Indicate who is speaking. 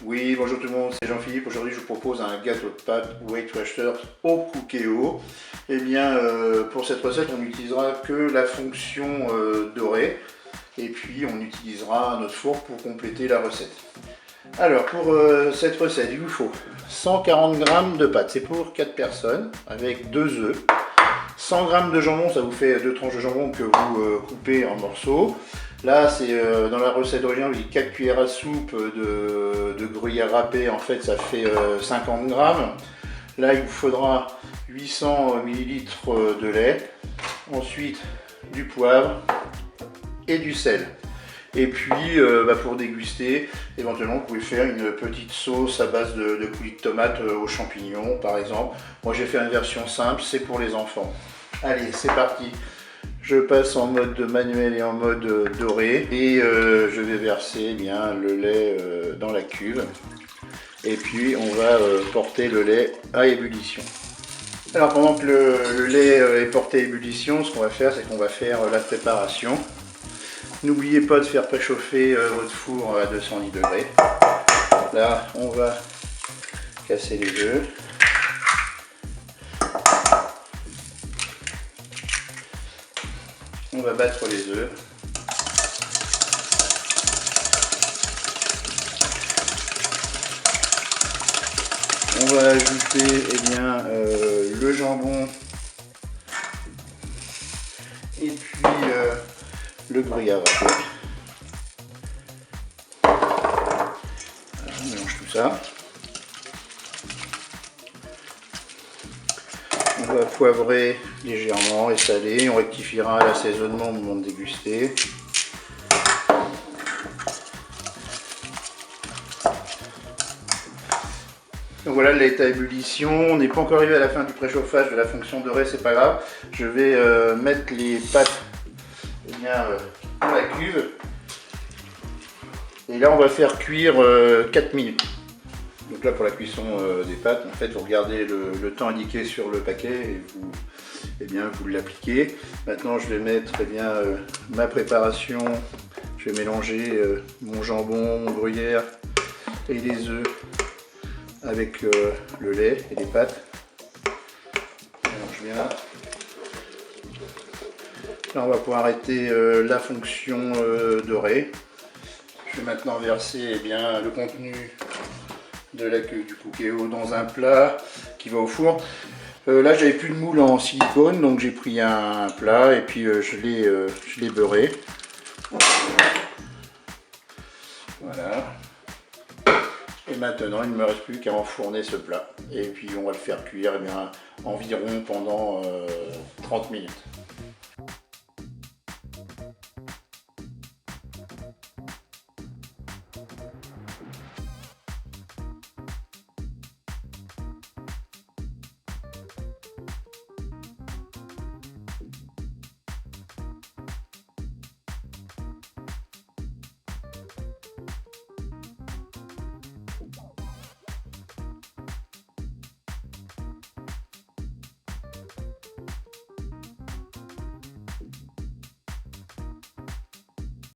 Speaker 1: Oui, bonjour tout le monde, c'est Jean-Philippe. Aujourd'hui, je vous propose un gâteau de pâtes Weight Watchers au cookéo. Eh bien, pour cette recette, on n'utilisera que la fonction dorée. Et puis, on utilisera notre four pour compléter la recette. Alors, pour cette recette, il vous faut 140 g de pâtes. C'est pour 4 personnes, avec 2 œufs. 100 g de jambon, ça vous fait 2 tranches de jambon que vous coupez en morceaux. Là, c'est dans la recette originale, il y a 4 cuillères à soupe de gruyère râpée. En fait, ça fait 50 g. Là, il vous faudra 800 ml de lait. Ensuite, du poivre et du sel. Et puis, pour déguster, éventuellement, vous pouvez faire une petite sauce à base de coulis de tomates aux champignons, par exemple. Moi, j'ai fait une version simple, c'est pour les enfants. Allez, c'est parti. Je passe en mode manuel et en mode doré et je vais verser le lait dans la cuve. Et puis on va porter le lait à ébullition. Alors pendant que le lait est porté à ébullition, ce qu'on va faire, c'est qu'on va faire la préparation. N'oubliez pas de faire préchauffer votre four à 210 degrés. Là, on va casser les œufs. On va battre les œufs. On va ajouter le jambon et puis le gruyère râpé. On mélange tout ça. On va poivrer légèrement et saler. On rectifiera l'assaisonnement au moment de déguster. Donc voilà, le lait est à ébullition. On n'est pas encore arrivé à la fin du préchauffage de la fonction dorée, c'est pas grave. Je vais mettre les pâtes dans la cuve. Et là, on va faire cuire 4 minutes. Donc là, pour la cuisson des pâtes, en fait, vous regardez le temps indiqué sur le paquet et vous l'appliquez. Maintenant, je vais mettre ma préparation. Je vais mélanger mon jambon, mon gruyère et les œufs avec le lait et les pâtes. Je mélange bien. Là, on va pouvoir arrêter la fonction dorée. Je vais maintenant verser le contenu de la cuve du cookéo dans un plat qui va au four. Là, j'avais plus de moule en silicone, donc j'ai pris un plat et puis je l'ai beurré. Voilà. Et maintenant, il ne me reste plus qu'à enfourner ce plat. Et puis on va le faire cuire environ pendant 30 minutes.